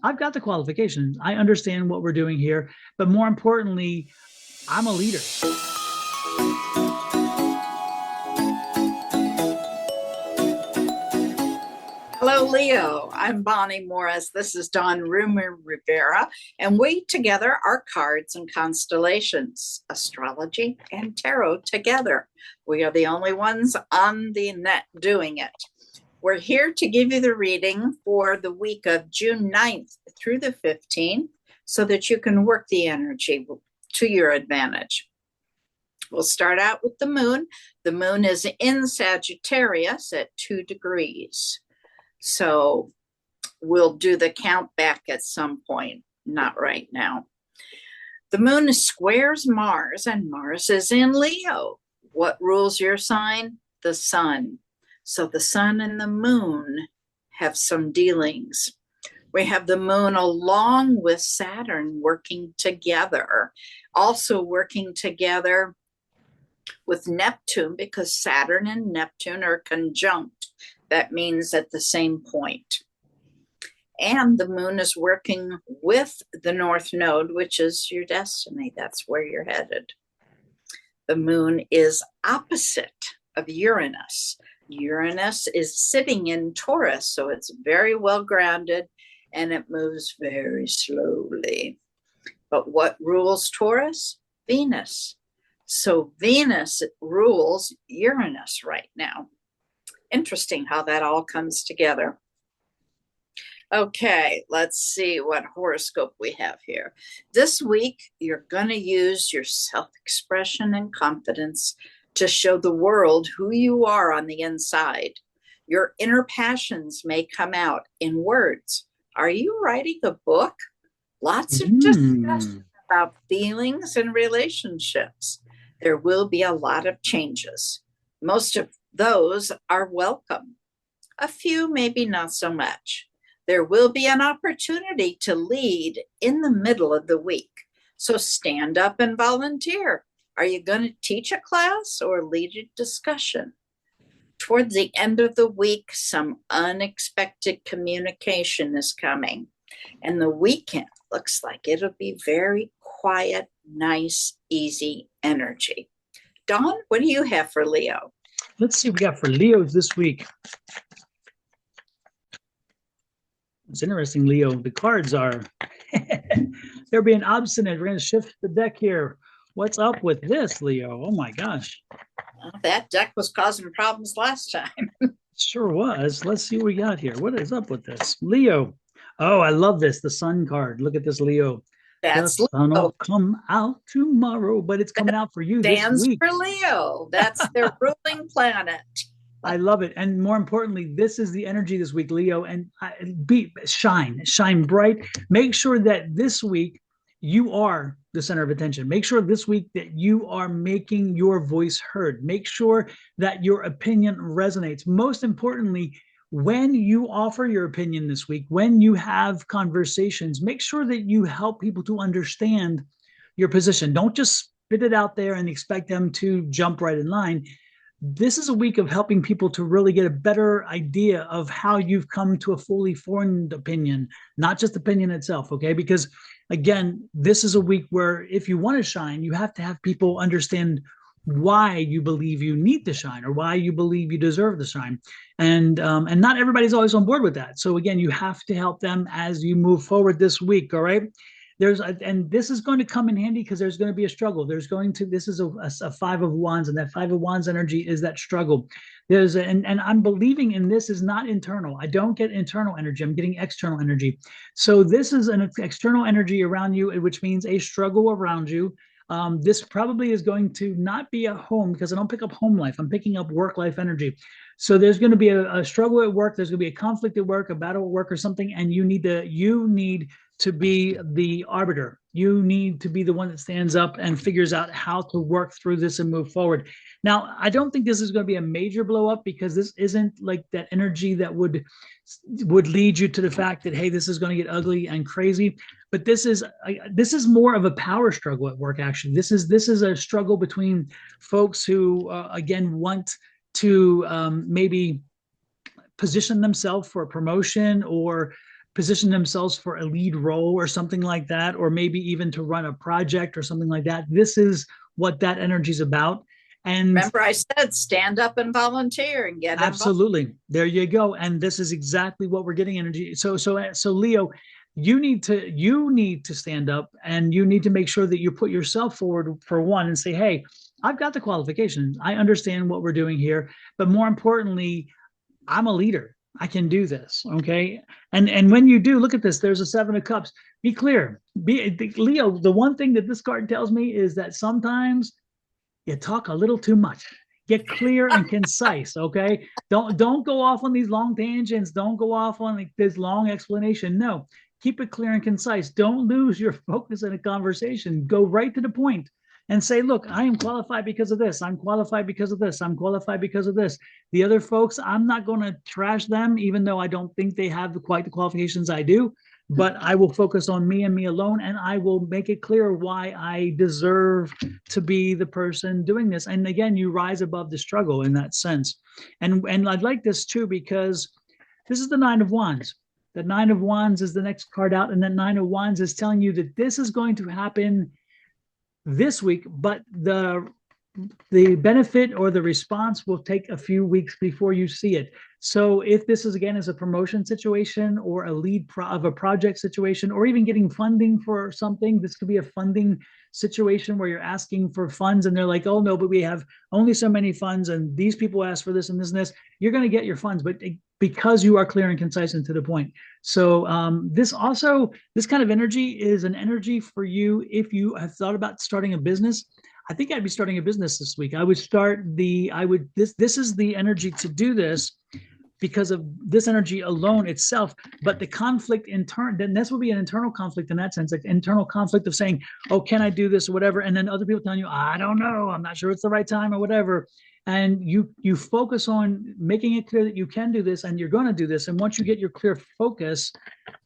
I've got the qualifications. I understand what we're doing here, but more importantly, I'm a leader. Hello, Leo. I'm Bonnie Morris. This is Dawn Rumor Rivera, and we together are cards and constellations, astrology and tarot together. We are the only ones on the net doing it. We're here to give you the reading for the week of June 9th through the 15th so that you can work the energy to your advantage. We'll start out with the moon. The moon is in Sagittarius at 2 degrees. So we'll do the count back at some point, not right now. The moon squares Mars, and Mars is in Leo. What rules your sign? The sun. So the sun and the moon have some dealings. We have the moon along with Saturn working together, also working together with Neptune, because Saturn and Neptune are conjunct. That means at the same point. And the moon is working with the North Node, which is your destiny. That's where you're headed. The moon is opposite of Uranus. Uranus is sitting in Taurus, so it's very well grounded and it moves very slowly. But what rules Taurus? Venus. So Venus rules Uranus right now. Interesting how that all comes together. Okay, let's see what horoscope we have here. This week, you're going to use your self-expression and confidence to show the world who you are on the inside. Your inner passions may come out in words. Are you writing a book? Lots of discussion about feelings and relationships. There will be a lot of changes. Most of those are welcome. A few, maybe not so much. There will be an opportunity to lead in the middle of the week. So stand up and volunteer. Are you going to teach a class or lead a discussion? Towards the end of the week, some unexpected communication is coming. And the weekend looks like it'll be very quiet, nice, easy energy. Dawn, what do you have for Leo? Let's see what we got for Leos this week. It's interesting, Leo. The cards are, they're being obstinate. We're going to shift the deck here. What's up with this, Leo? Oh my gosh. That deck was causing problems last time. Sure was. Let's see what we got here. What is up with this? Leo. Oh, I love this. The sun card. Look at this, Leo. That's the sun will come out tomorrow, but it's coming out for you this week. For Leo. That's their ruling planet. I love it. And more importantly, this is the energy this week, Leo. And shine bright. Make sure that this week you are the center of attention. Make sure this week that you are making your voice heard. Make sure that your opinion resonates. Most importantly, when you offer your opinion this week, when you have conversations, make sure that you help people to understand your position. Don't just spit it out there and expect them to jump right in line. This is a week of helping people to really get a better idea of how you've come to a fully formed opinion, not just opinion itself, okay? Because again, this is a week where if you want to shine, you have to have people understand why you believe you need to shine or why you believe you deserve to shine. And not everybody's always on board with that. So again, you have to help them as you move forward this week, all right? And this is going to come in handy because there's going to be a struggle. This is a 5 of Wands, and that 5 of Wands energy is that struggle. And I'm believing in this is not internal. I don't get internal energy. I'm getting external energy. So this is an external energy around you, which means a struggle around you. This probably is going to not be a home because I don't pick up home life. I'm picking up work life energy. So there's going to be a struggle at work. There's going to be a conflict at work, a battle at work or something. And you need to be the arbiter. You need to be the one that stands up and figures out how to work through this and move forward. Now, I don't think this is going to be a major blow up because this isn't like that energy that would lead you to the fact that, hey, this is going to get ugly and crazy. But this is more of a power struggle at work. Actually, this is a struggle between folks who again want to maybe position themselves for a promotion or position themselves for a lead role or something like that, or maybe even to run a project or something like that. This is what that energy is about. And remember, I said stand up and volunteer and get involved. absolutely, there you go. And this is exactly what we're getting energy. So Leo, you need to stand up, and you need to make sure that you put yourself forward for one and say, hey, I've got the qualifications, I understand what we're doing here, but more importantly, I'm a leader, I can do this. Okay. And when you do, look at this, there's a 7 of Cups. Be clear. Leo, the one thing that this card tells me is that sometimes you talk a little too much. Get clear and concise. Okay. Don't go off on these long tangents. Don't go off on like this long explanation. No, keep it clear and concise. Don't lose your focus in a conversation. Go right to the point and say, look, I am qualified because of this. I'm qualified because of this. I'm qualified because of this. The other folks, I'm not going to trash them, even though I don't think they have quite the qualifications I do. But I will focus on me and me alone, and I will make it clear why I deserve to be the person doing this. And again, you rise above the struggle in that sense. And I'd like this too, because this is the 9 of Wands. The 9 of Wands is the next card out, and that 9 of Wands is telling you that this is going to happen this week, but the benefit or the response will take a few weeks before you see it. So if this is again is a promotion situation or a lead of a project situation, or even getting funding for something, this could be a funding situation where you're asking for funds and they're like, oh no, but we have only so many funds and these people ask for this and this and this. You're going to get your funds, but because you are clear and concise and to the point. So this kind of energy is an energy for you if you have thought about starting a business. I think I'd be starting a business this week. This is the energy to do this because of this energy alone itself, but the conflict in turn, then this will be an internal conflict in that sense, like internal conflict of saying, oh, can I do this or whatever? And then other people telling you, I don't know, I'm not sure it's the right time or whatever. And you focus on making it clear that you can do this and you're going to do this. And once you get your clear focus,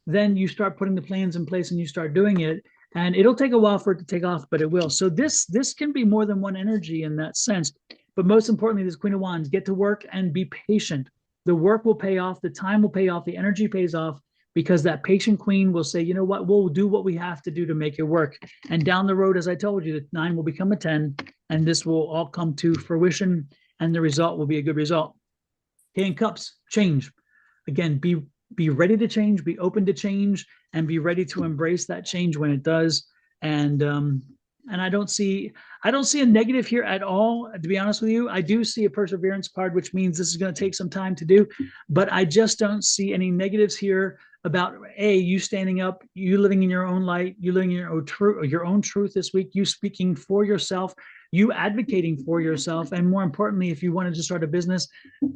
then you start putting the plans in place and you start doing it. And it'll take a while for it to take off, but it will. So this can be more than one energy in that sense. But most importantly, this Queen of Wands, get to work and be patient. The work will pay off. The time will pay off. The energy pays off, because that patient queen will say, you know what, we'll do what we have to do to make it work. And down the road, as I told you, the 9 will become a 10, and this will all come to fruition, and the result will be a good result. Okay, in Cups, change. Again, be ready to change, be open to change, and be ready to embrace that change when it does. And I don't see a negative here at all, to be honest with you. I do see a perseverance card, which means this is going to take some time to do, but I just don't see any negatives here about you standing up, you living in your own light, you living in your own truth this week, you speaking for yourself, you advocating for yourself, and more importantly, if you wanted to start a business,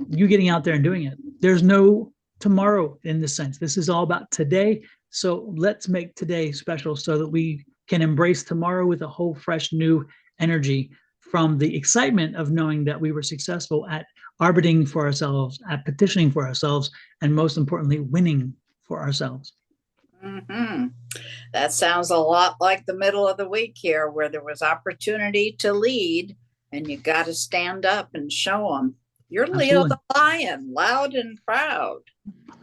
you getting out there and doing it. There's no tomorrow in this sense. This is all about today. So let's make today special so that we can embrace tomorrow with a whole fresh new energy from the excitement of knowing that we were successful at arbitering for ourselves, at petitioning for ourselves, and most importantly, winning for ourselves. Mm-hmm. That sounds a lot like the middle of the week here, where there was opportunity to lead and you got to stand up and show them. You're Leo the lion, loud and proud.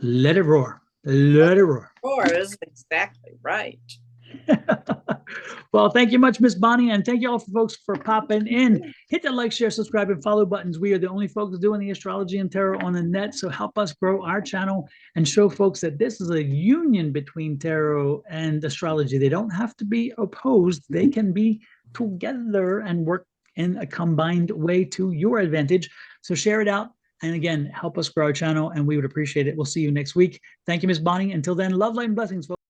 Let it roar. Let it roar. Roar is exactly right. Well, thank you much, Miss Bonnie, and thank you all folks for popping in. Hit the like, share, subscribe, and follow buttons. We are the only folks doing the astrology and tarot on the net, so help us grow our channel and show folks that this is a union between tarot and astrology. They don't have to be opposed. They can be together and work in a combined way to your advantage. So share it out, and again, help us grow our channel, and we would appreciate it. We'll see you next week. Thank you, Miss Bonnie. Until then, love, light, and blessings, folks.